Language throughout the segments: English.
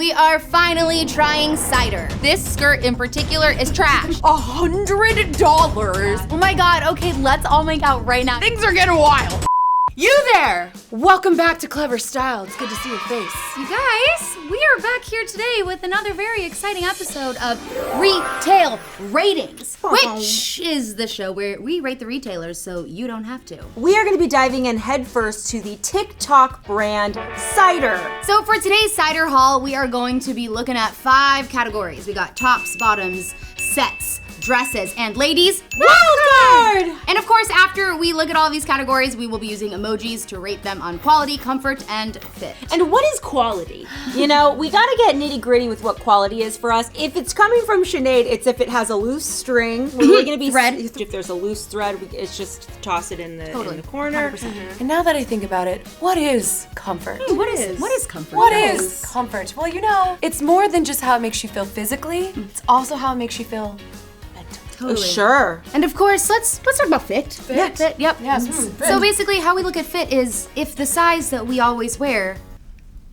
We are finally trying CIDER. This skirt in particular is trash. $100. Oh my God, okay, let's all make out right now. Things are getting wild. You there! Welcome back to Clevver Style. It's good to see your face. You guys, we are back here today with another very exciting episode of Retail Ratings, which is the show where we rate the retailers so you don't have to. We are going to be diving in headfirst to the TikTok brand CIDER. So for today's CIDER haul, we are going to be looking at 5 categories. We got tops, bottoms, sets, dresses, and ladies, wildcard! And of course, after we look at all of these categories, we will be using emojis to rate them on quality, comfort, and fit. And what is quality? You know, we gotta get nitty gritty with what quality is for us. If it's coming from Sinead, it's if it has a loose string. We're really gonna be thread. If there's a loose thread, it's just toss it in the corner. 100%. And now that I think about it, what is comfort? What is comfort? What is comfort? Well, you know, it's more than just how it makes you feel physically. It's also how it makes you feel mentally. Totally. Sure. And of course, let's talk about fit. Fit. Fit, yep. Yes. So basically, how we look at fit is if the size that we always wear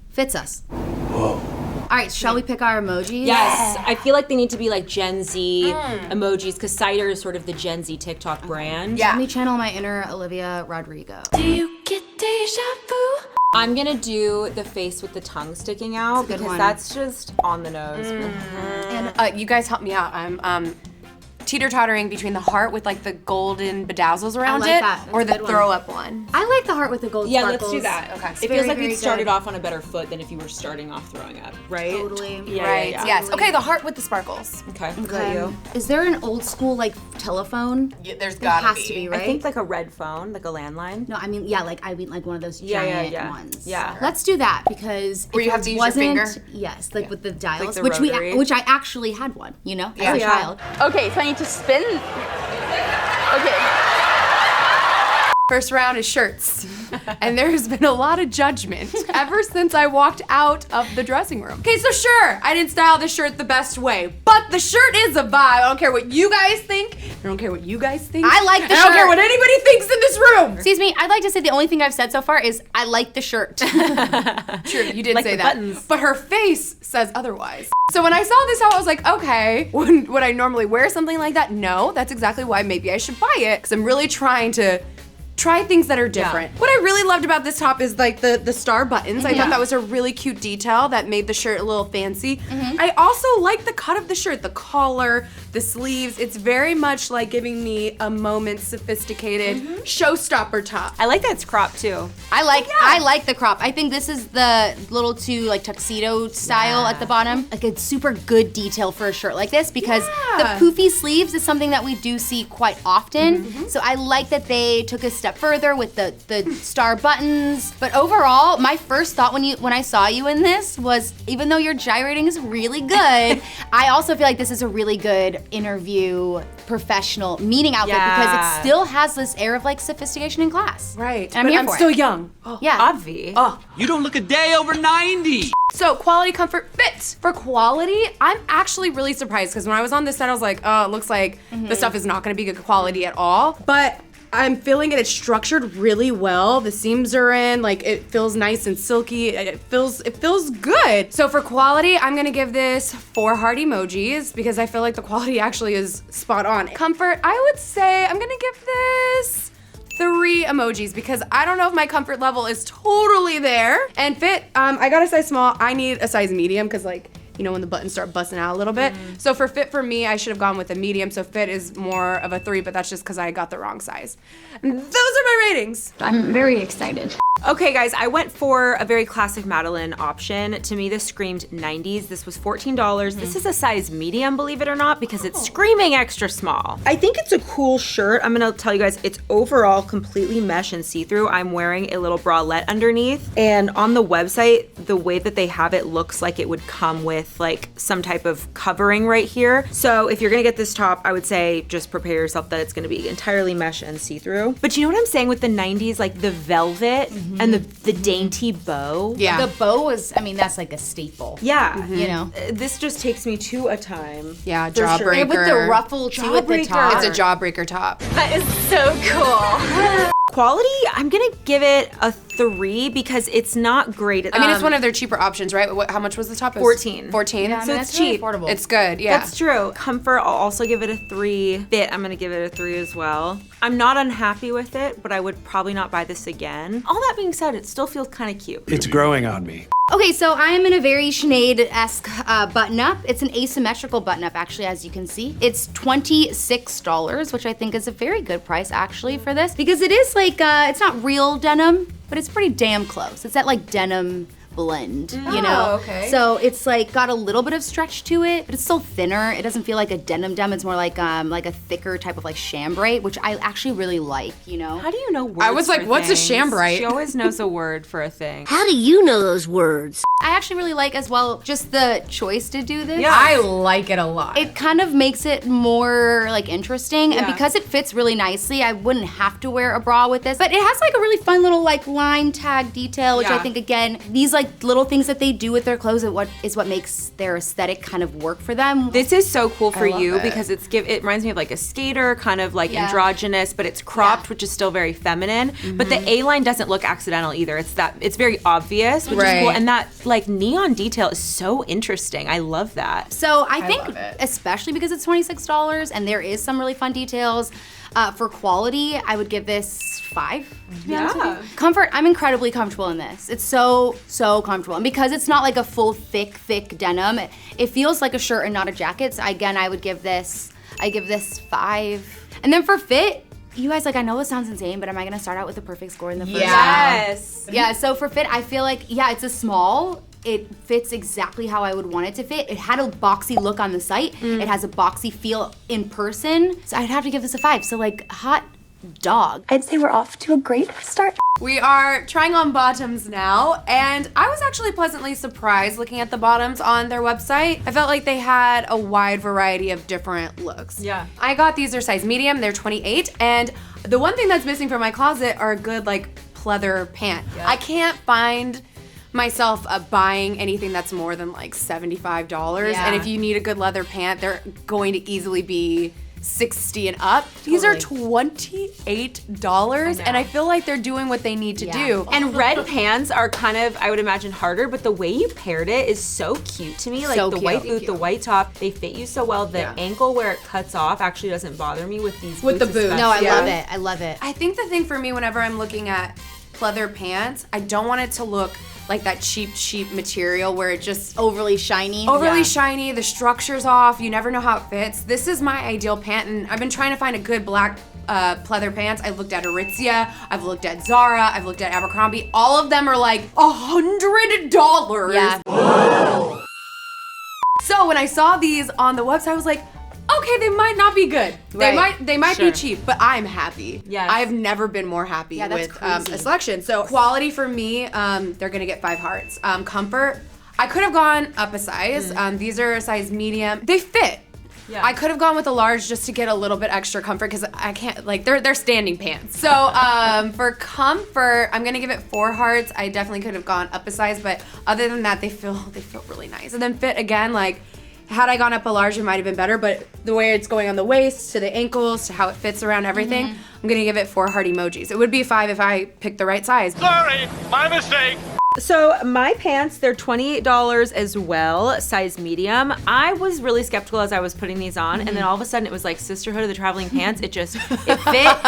fits us. Whoa. All right, shall we pick our emojis? Yes, I feel like they need to be like Gen Z emojis because CIDER is sort of the Gen Z TikTok brand. Yeah. Let me channel my inner Olivia Rodrigo. Do you get deja vu? I'm gonna do the face with the tongue sticking out good because one. that's just on the nose. And you guys help me out. I'm teeter-tottering between the heart with like the golden bedazzles around like it that. That's or a the good one. throw-up one. I like the heart with the gold Yeah, sparkles. let's do that. Okay. It feels very, like very we started good. off on a better foot than if you were starting off throwing up, right? Totally. Yeah, Right, yeah. yes. Okay, the heart with the sparkles. Okay, got you. Is there an old school like telephone? Yeah, there's There has to be, right? I think like a red phone, like a landline. No, I mean like one of those Yeah, giant yeah. ones. Yeah. Let's do that because Where if you have it to use your wasn't, finger? yes, like with the dials, the which rotary. which I actually had one, you know, as a Yeah. child. Okay, so I need to spin. Okay. First round is shirts. And there's been a lot of judgment ever since I walked out of the dressing room. Okay, so sure, I didn't style the shirt the best way, but the shirt is a vibe. I don't care what you guys think. I don't care what you guys think. I like the I don't care shirt. what anybody thinks in this room. Excuse me, I'd like to say the only thing I've said so far is I like the shirt. True, you did Like say the that. buttons. But her face says otherwise. So when I saw this out, I was like, okay, would I normally wear something like that? No, that's exactly why maybe I should buy it, because I'm really trying to try things that are different. What I really loved about this top is like the star buttons. I thought that was a really cute detail that made the shirt a little fancy. I also like the cut of the shirt, the collar, the sleeves. It's very much like giving me a moment sophisticated showstopper top. I like that it's cropped too. I like the crop. I think this is the little too like tuxedo style at the bottom. Like a super good detail for a shirt like this because the poofy sleeves is something that we do see quite often. So I like that they took a step further with the star buttons. But overall, my first thought when I saw you in this was, even though your gyrating is really good, I also feel like this is a really good interview professional meeting outfit because it still has this air of like sophistication and class. Right, And I'm but here I'm for still it. young. Yeah. Obvi. You don't look a day over 90. So quality, comfort, fit. For quality, I'm actually really surprised because when I was on this set, I was like, oh, it looks like the stuff is not gonna be good quality at all. But I'm feeling it, it's structured really well. The seams are in, like it feels nice and silky. It feels good. So for quality, I'm gonna give this 4 heart emojis because I feel like the quality actually is spot on. Comfort, I would say I'm gonna give this 3 emojis because I don't know if my comfort level is totally there. And fit, I got a size small. I need a size medium because like, you know, when the buttons start busting out a little bit. So for fit for me, I should have gone with a medium. So fit is more of a 3, but that's just because I got the wrong size. And those are my ratings. I'm very excited. Okay guys, I went for a very classic Madeleine option. To me, this screamed 90s. This was $14. This is a size medium, believe it or not, because it's screaming extra small. I think it's a cool shirt. I'm gonna tell you guys, it's overall completely mesh and see-through. I'm wearing a little bralette underneath. And on the website, the way that they have it looks like it would come with like some type of covering right here. So if you're gonna get this top, I would say just prepare yourself that it's gonna be entirely mesh and see-through. But you know what I'm saying with the 90s, like the velvet and the dainty bow? Yeah. The bow was, I mean, that's like a staple. Yeah. You know? This just takes me to a time. Yeah, For sure. jawbreaker. And with the ruffle too at the Jawbreaker. top. It's a jawbreaker top. That is so cool. Quality, I'm gonna give it a 3 because it's not great. I mean, it's one of their cheaper options, right? How much was the top? 14. 14? Yeah, I So mean, it's that's really cheap. affordable. It's good, yeah. That's true. Comfort, I'll also give it a 3. Fit, I'm gonna give it a 3 as well. I'm not unhappy with it, but I would probably not buy this again. All that being said, it still feels kind of cute. It's growing on me. Okay, so I'm in a very Sinead-esque button-up. It's an asymmetrical button-up, actually, as you can see. It's $26, which I think is a very good price, actually, for this. Because it is like, it's not real denim, but it's pretty damn close. It's that, like, denim blend, you know? Okay. So it's like got a little bit of stretch to it, but it's still thinner. It doesn't feel like a denim. It's more like a thicker type of like chambray, which I actually really like, you know? How do you know words I was like, for what's a things? chambray? She always knows a word for a thing. How do you know those words? I actually really like as well just the choice to do this. I like it a lot. It kind of makes it more like interesting, and Yeah. because it fits really nicely, I wouldn't have to wear a bra with this. But it has like a really fun little like line tag detail, which I Yeah. think again, these like little things that they do with their clothes is what makes their aesthetic kind of work for them. This is so cool for love you it. because it reminds me of like a skater, kind of like Yeah. androgynous, but it's cropped, which is still very feminine. But the A-line doesn't look accidental either. It's very obvious, which is cool. Right. And that like neon detail is so interesting. I love that. So I think, love it. especially because it's $26 and there is some really fun details, for quality, I would give this 5. to be honest with you. Comfort, I'm incredibly comfortable in this. It's so comfortable. And because it's not like a full thick denim, it feels like a shirt and not a jacket. So again, I give this 5. And then for fit, you guys, like, I know this sounds insane, but am I gonna start out with a perfect score in the first Yes. Yeah, so for fit, I feel like, yeah, it's a small. It fits exactly how I would want it to fit. It had a boxy look on the site. It has a boxy feel in person. So I'd have to give this a 5. So like, hot dog. I'd say we're off to a great start. We are trying on bottoms now, and I was actually pleasantly surprised looking at the bottoms on their website. I felt like they had a wide variety of different looks. Yeah. I got these, they're size medium, they're 28, and the one thing that's missing from my closet are a good like pleather pant. I can't find myself buying anything that's more than like $75, Yeah. and if you need a good leather pant, they're going to easily be $60 and up. These are $28, and I feel like they're doing what they need to do. And red pants are kind of, I would imagine, harder, but the way you paired it is so cute to me. Like So the cute. white boot, the white top, they fit you so well. The ankle where it cuts off actually doesn't bother me with these With the boots. boots. No, I Yeah. love it. I love it. I think the thing for me whenever I'm looking at pleather pants, I don't want it to look like that cheap material where it just Overly shiny. overly shiny, the structure's off, you never know how it fits. This is my ideal pant, and I've been trying to find a good black pleather pants. I've looked at Aritzia, I've looked at Zara, I've looked at Abercrombie. All of them are like $100. Yeah. So when I saw these on the website, I was like, okay, they might not be good. Right. They might Sure. be cheap, but I'm happy. Yes. I've never been more happy Yeah, that's with crazy. a selection. So quality for me, they're gonna get 5 hearts. Comfort, I could have gone up a size. These are a size medium. They fit. Yeah. I could have gone with a large just to get a little bit extra comfort because I can't, like, they're standing pants. So for comfort, I'm gonna give it 4 hearts. I definitely could have gone up a size, but other than that, they feel really nice. And then fit, again, like, had I gone up a large, it might have been better, but the way it's going on the waist, to the ankles, to how it fits around everything, I'm gonna give it 4 heart emojis. It would be 5 if I picked the right size. Sorry, my mistake. So my pants, they're $28 as well, size medium. I was really skeptical as I was putting these on, and then all of a sudden it was like Sisterhood of the Traveling Pants. It fit,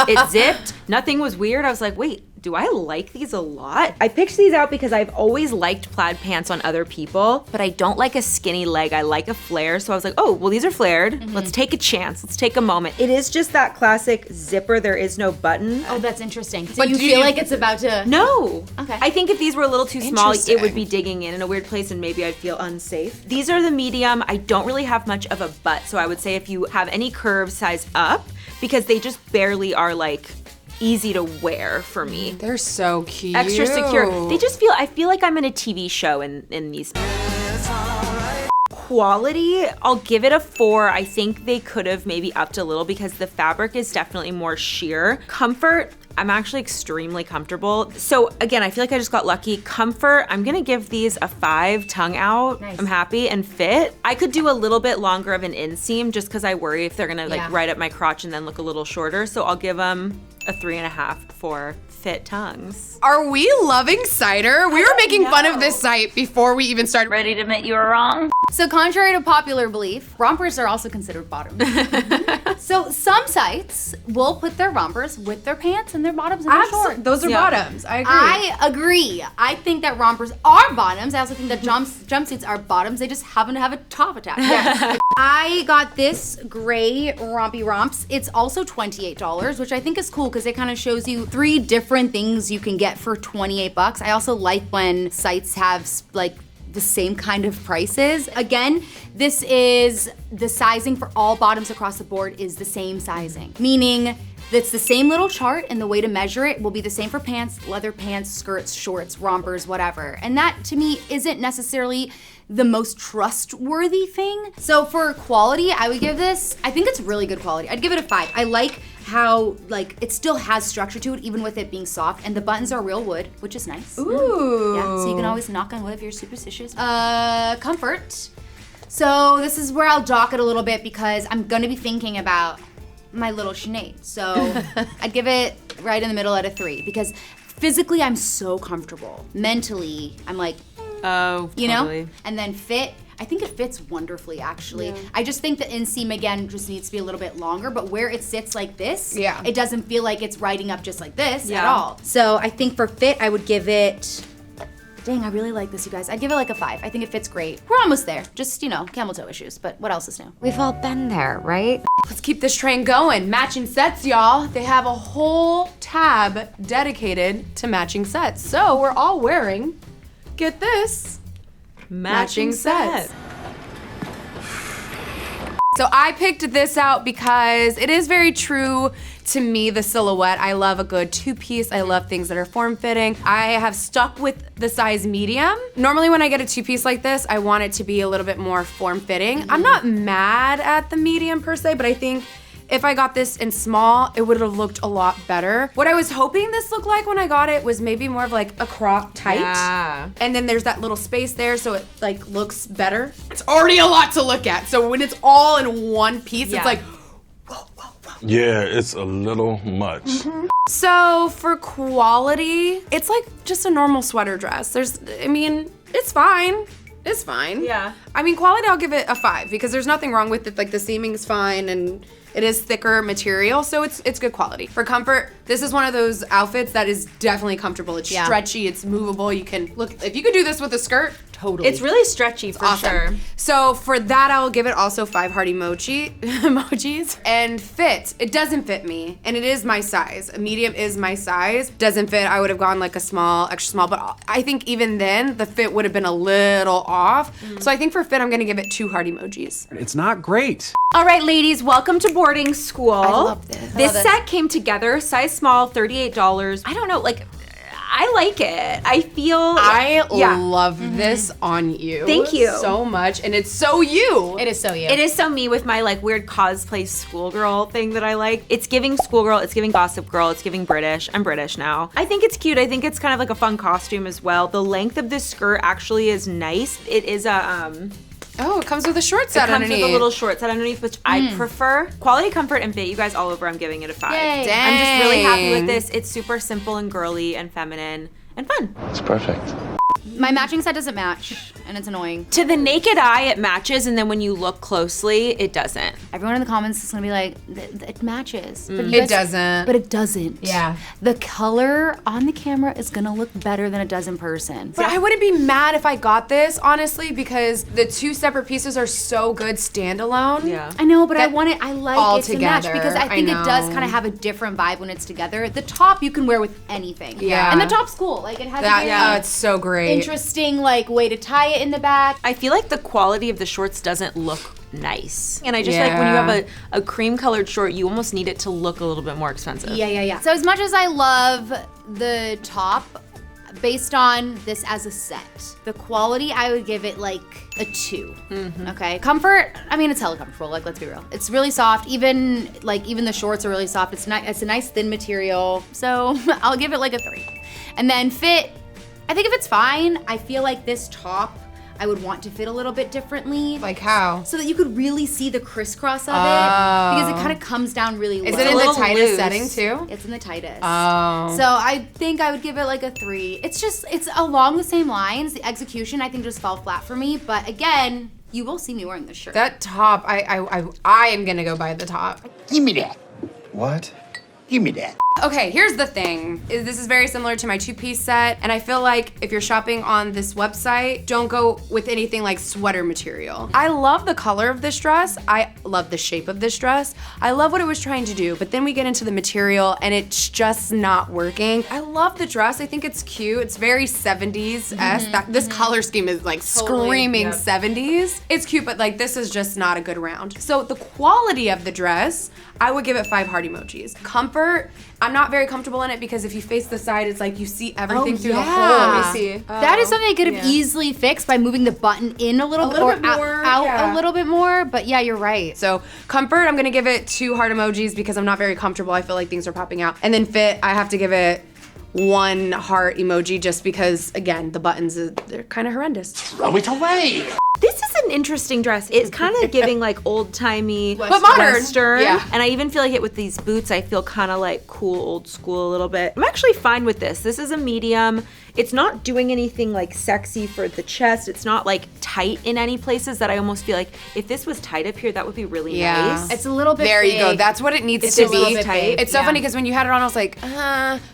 it zipped, nothing was weird. I was like, wait, do I like these a lot? I picked these out because I've always liked plaid pants on other people, but I don't like a skinny leg. I like a flare. So I was like, oh, well, these are flared. Let's take a chance. Let's take a moment. It is just that classic zipper. There is no button. Oh, that's interesting. So But you do feel you- like it's about to. No. Okay. I think if these were a little too small, it Interesting. would be digging in a weird place and maybe I'd feel unsafe. These are the medium. I don't really have much of a butt, so I would say if you have any curves, size up, because they just barely are like easy to wear for me. They're so cute. Extra secure. They just feel, I feel like I'm in a TV show in these. Quality, I'll give it a 4. I think they could have maybe upped a little because the fabric is definitely more sheer. Comfort, I'm actually extremely comfortable. So again, I feel like I just got lucky. Comfort, I'm gonna give these a 5. Tongue out, Nice. I'm happy. And fit, I could do a little bit longer of an inseam just because I worry if they're gonna like ride up my crotch and then look a little shorter. So I'll give them a 3.5 for fit tongues. Are we loving CIDER? We were making fun of this site before we even started. Ready to admit you were wrong? So contrary to popular belief, rompers are also considered bottoms. So some sites will put their rompers with their pants and their bottoms and their shorts. Those are bottoms. I agree. I agree. I think that rompers are bottoms. I also think that jumpsuits are bottoms. They just happen to have a top attached. Yes. I got this gray rompy romps. It's also $28, which I think is cool because it kind of shows you 3 different things you can get for $28. I also like when sites have like the same kind of prices. Again, this is the sizing for all bottoms across the board is the same sizing, meaning it's the same little chart and the way to measure it will be the same for pants, leather pants, skirts, shorts, rompers, whatever. And that to me isn't necessarily the most trustworthy thing. So for quality, I would give this, I think it's really good quality. I'd give it a 5. I like how like it still has structure to it even with it being soft, and the buttons are real wood, which is nice. Ooh. Yeah, so you can always knock on wood if you're superstitious. Comfort. So this is where I'll dock it a little bit because I'm gonna be thinking about my little Sinead. So I'd give it right in the middle at a 3 because physically I'm so comfortable. Mentally, I'm like, Oh, you totally. know? And then fit, I think it fits wonderfully actually. I just think the inseam again just needs to be a little bit longer, but where it sits like this, it doesn't feel like it's riding up just like this at all. So I think for fit, I would give it, dang, I really like this, you guys. I'd give it like a 5. I think it fits great. We're almost there. Just, you know, camel toe issues, but what else is new? We've all been there, right? Let's keep this train going. Matching sets, y'all. They have a whole tab dedicated to matching sets. So we're all wearing, get this, matching sets. So I picked this out because it is very true to me, the silhouette. I love a good 2-piece. I love things that are form-fitting. I have stuck with the size medium. Normally when I get a 2-piece like this, I want it to be a little bit more form-fitting. I'm not mad at the medium per se, but I think if I got this in small, it would have looked a lot better. What I was hoping this looked like when I got it was maybe more of like a crop tight. Yeah. And then there's that little space there so it like looks better. It's already a lot to look at. So when it's all in one piece, it's like, Yeah, it's a little much. So for quality, it's like just a normal sweater dress. I mean, it's fine. It's fine. Yeah. I mean, quality, I'll give it a 5 because there's nothing wrong with it. Like the seaming is fine and it is thicker material, so it's good quality. For comfort, this is one of those outfits that is definitely comfortable. It's stretchy, it's movable. You can, look, if you could do this with a skirt, totally. It's really stretchy for sure. So for that, I'll give it also 5 heart emojis. And fit, it doesn't fit me, and it is my size. A medium is my size. Doesn't fit, I would have gone like a small, extra small, but I think even then, the fit would have been a little off. So I think for fit, I'm gonna give it 2 heart emojis. It's not great. All right, ladies, welcome to boarding school. I love this. This set came together, size small, $38. I don't know, like, I like it. I feel I love this on you. Thank you so much, and it's so you. It is so you. It is so me with my like weird cosplay schoolgirl thing that I like. It's giving schoolgirl, it's giving gossip girl, it's giving British. I'm British now. I think it's cute. I think it's kind of like a fun costume as well. The length of this skirt actually is nice. It is a Oh, it comes with a short set underneath. It comes with a little short set underneath, which I prefer. Quality, comfort, and fit, you guys all over, I'm giving it a 5. Yay. I'm just really happy with this. It's super simple and girly and feminine and fun. It's perfect. My matching set doesn't match, and it's annoying. To the naked eye, it matches, and then when you look closely, it doesn't. Everyone in the comments is gonna be like, it matches. But It doesn't. But it doesn't. Yeah. The color on the camera is gonna look better than it does in person. But I wouldn't be mad if I got this, honestly, because the 2 separate pieces are so good standalone. Yeah. I know, but I That like all it to match together, because I think I it does know. kind of have a different vibe when it's together. The top you can wear with anything. Yeah. And the top's cool. Like it has a very It's so great. interesting like way to tie it in the back. I feel like the quality of the shorts doesn't look nice. And I just like when you have a cream colored short, you almost need it to look a little bit more expensive. Yeah. So as much as I love the top, based on this as a set, the quality, I would give it like a 2. Okay, comfort, I mean, it's hella comfortable, like, let's be real. It's really soft, even the shorts are really soft. It's a nice thin material, so I'll give it like a 3. And then fit, I think if it's fine, I feel like this top, I would want to fit a little bit differently. Like how? So that you could really see the crisscross of it, because it kind of comes down really low. Is it in the tightest setting too? It's in the tightest. Oh. So I think I would give it like a 3. It's along the same lines. The execution, I think, just fell flat for me. But again, you will see me wearing this shirt. That top, I am gonna go buy the top. Give me that. What? Give me that. Okay, here's the thing. This is very similar to my 2-piece set, and I feel like if you're shopping on this website, don't go with anything like sweater material. I love the color of this dress. I love the shape of this dress. I love what it was trying to do, but then we get into the material and it's just not working. I love the dress. I think it's cute. It's very 70s-esque. This color scheme is like screaming 70s. It's cute, but like this is just not a good round. So the quality of the dress, I would give it 5 heart emojis. Comfort, I'm not very comfortable in it because if you face the side, it's like you see everything through the hole. Let me see. That is something I could have easily fixed by moving the button in a little bit more, out a little bit more. But yeah, you're right. So comfort, I'm gonna give it 2 heart emojis because I'm not very comfortable. I feel like things are popping out. And then fit, I have to give it 1 heart emoji just because, again, the buttons, they're kind of horrendous. Throw it away. This is an interesting dress. It's kind of giving like old-timey, but modern. Western. Yeah. And I even feel like it with these boots, I feel kind of like cool, old school a little bit. I'm actually fine with this. This is a medium. It's not doing anything like sexy for the chest. It's not like tight in any places that I almost feel like if this was tight up here, that would be really nice. It's a little bit There big. you go. That's what it needs It's to a little be. bit tight. It's so funny because when you had it on, I was like,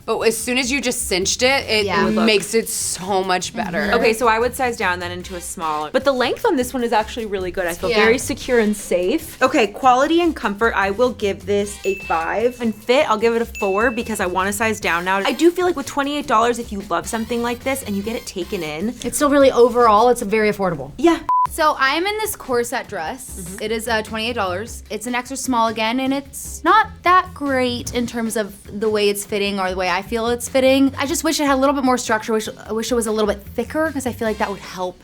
but as soon as you just cinched it, it makes it so much better. Okay, so I would size down then into a small. But the length on this one is actually really good. I feel very secure and safe. Okay, quality and comfort, I will give this a 5. And fit, I'll give it a 4 because I want to size down now. I do feel like with $28, if you love something like this and you get it taken in. It's still really overall, it's very affordable. Yeah. So I'm in this corset dress. It is $28. It's an extra small again, and it's not that great in terms of the way it's fitting or the way I feel it's fitting. I just wish it had a little bit more structure. I wish it was a little bit thicker because I feel like that would help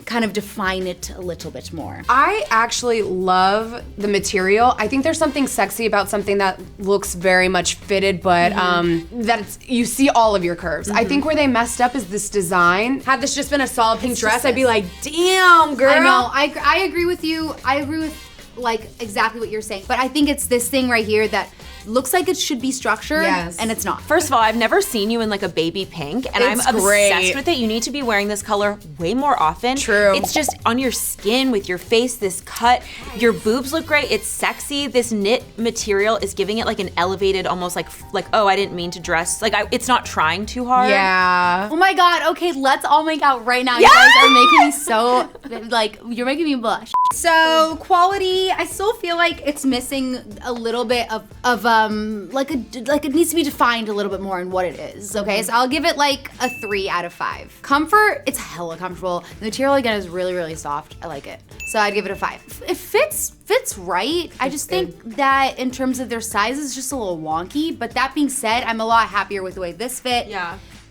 kind of define it a little bit more. I actually love the material. I think there's something sexy about something that looks very much fitted, but you see all of your curves. I think where they messed up is this design. Had this just been a solid pink dress, I'd be like, damn, girl. I know, I agree with you. I agree with like exactly what you're saying, but I think it's this thing right here that looks like it should be structured, and it's not. First of all, I've never seen you in like a baby pink, and I'm obsessed with it. You need to be wearing this color way more often. True. It's just on your skin, with your face, this cut. Your boobs look great. It's sexy. This knit material is giving it like an elevated, almost like oh, I didn't mean to dress. Like it's not trying too hard. Yeah. Oh my God, okay, let's all make out right now. You guys are making me so, like, you're making me blush. So quality, I still feel like it's missing a little bit of like it needs to be defined a little bit more in what it is. Okay, so I'll give it like a 3 out of 5. Comfort, it's hella comfortable. The material again is really, really soft. I like it. So I'd give it a 5. It fits right. I just think that in terms of their size, it's just a little wonky. But that being said, I'm a lot happier with the way this fit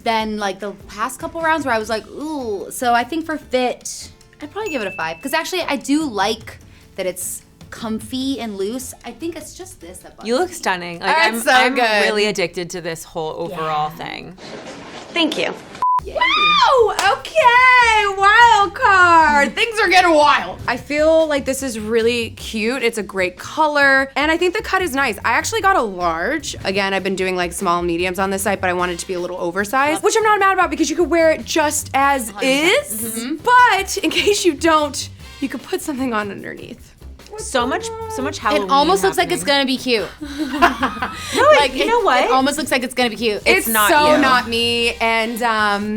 than like the past couple rounds where I was like, ooh. So I think for fit, I'd probably give it a 5. Because actually I do like that it's comfy and loose. I think it's just this that bugs You look me. stunning. Like That's so I'm good. really addicted to this whole overall thing. Thank you. Wow, okay, wild card. Things are getting wild. I feel like this is really cute. It's a great color, and I think the cut is nice. I actually got a large. Again, I've been doing like small mediums on this site, but I wanted it to be a little oversized, which I'm not mad about because you could wear it just as is, but in case you don't, you could put something on underneath. So much Halloween. It almost looks like happening. it's gonna be cute. You know what? It almost looks like it's gonna be cute. It's not so you. not me, and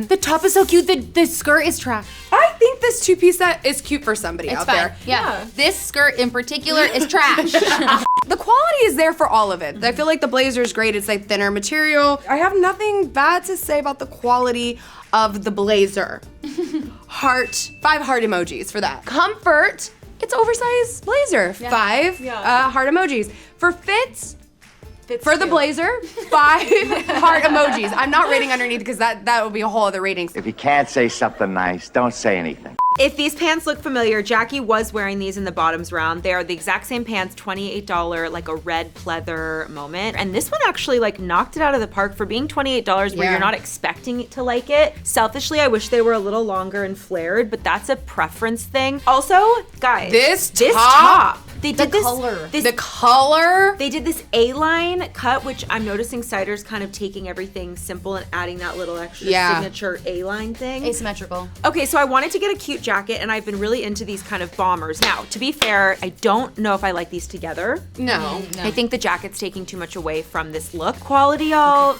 The top is so cute. The skirt is trash. I think this 2-piece set is cute for somebody It's out fine. there. Yeah. This skirt in particular is trash. The quality is there for all of it. I feel like the blazer is great. It's like thinner material. I have nothing bad to say about the quality of the blazer. 5 heart emojis for that. Comfort, it's oversized blazer. 5 heart emojis. For fit, For the blazer, 5 heart emojis. I'm not rating underneath because that would be a whole other rating. If you can't say something nice, don't say anything. If these pants look familiar, Jackie was wearing these in the bottoms round. They are the exact same pants, $28, like a red pleather moment. And this one actually like knocked it out of the park for being $28 where you're not expecting to like it. Selfishly, I wish they were a little longer and flared, but that's a preference thing. Also, guys, This top. They did this color. The color. They did this A-line cut, which I'm noticing CIDER's kind of taking everything simple and adding that little extra signature A-line thing. Asymmetrical. Okay, so I wanted to get a cute jacket, and I've been really into these kind of bombers. Now, to be fair, I don't know if I like these together. No. I think the jacket's taking too much away from this look. Quality, y'all.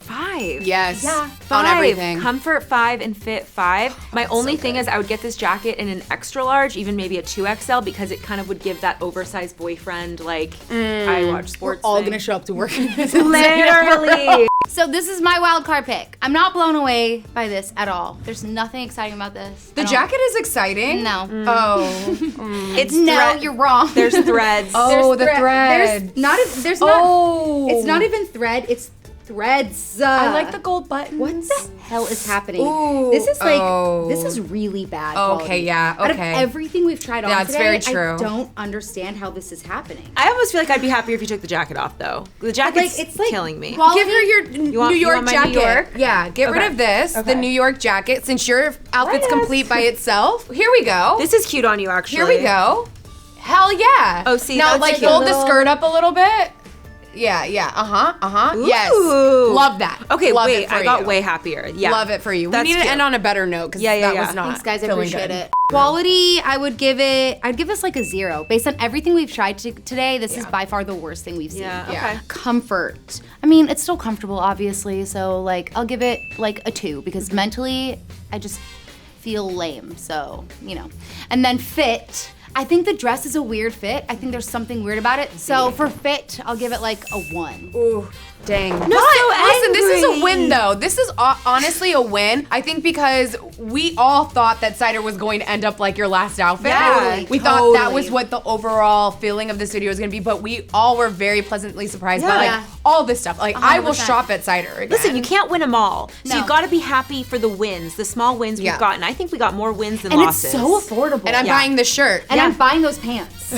5. Yes. Yeah, On 5. everything. Comfort 5 and fit 5. My only thing is I would get this jacket in an extra large, even maybe a 2XL, because it kind of would give that oversized boyfriend, like, I watch sports All thing. gonna show up to work. Literally. So this is my wild card pick. I'm not blown away by this at all. There's nothing exciting about this. The jacket is exciting. No. Oh. It's No, you're wrong. There's threads. Oh, the There's thread. not. There's not. It's not even thread. It's threads. I like the gold buttons. What the hell is happening? Ooh. This is like, Oh. this is really bad Okay, quality. yeah, Out of okay. everything we've tried on That's today, very true. I don't understand how this is happening. I almost feel like I'd be happier if you took the jacket off, though. The jacket's it's like killing me. quality- Give her your want- New you York want my jacket. New York? Yeah, get rid Okay. of this, the New York jacket, since your outfit's Yes. complete by itself. Here we go. This is cute on you, actually. Here we go. Hell yeah. Oh, see, now that's like cute. fold the skirt up a little bit. Yeah, yeah. Yes. Ooh. Love that. Okay, Love wait, it for I got you. way happier. Yeah. Love it for you. That's we need to cute. end on a better note because Yeah, that yeah. was not. Thanks, guys. I feeling appreciate good. it. Quality, I'd give this like a 0. Based on everything we've tried today, this is by far the worst thing we've seen. Yeah, Yeah. okay. Comfort. I mean, it's still comfortable, obviously, so like I'll give it like a 2 because mentally I just feel lame, so, you know. And then fit. I think the dress is a weird fit. I think there's something weird about it. So for fit, I'll give it like a 1. Ooh, dang. so Listen, this is a angry. win though. This is honestly a win. I think because we all thought that CIDER was going to end up like your last outfit. Yeah, we thought that totally. was what the overall feeling of this video was going to be, but we all were very pleasantly surprised by like Yeah. all this stuff. Like I will 100%. shop at CIDER again. Listen, you can't win them all. So No. you've got to be happy for the wins, the small wins Yeah. we've gotten. I think we got more wins than And losses. it's so affordable. and I'm buying the shirt. And I'm buying those pants.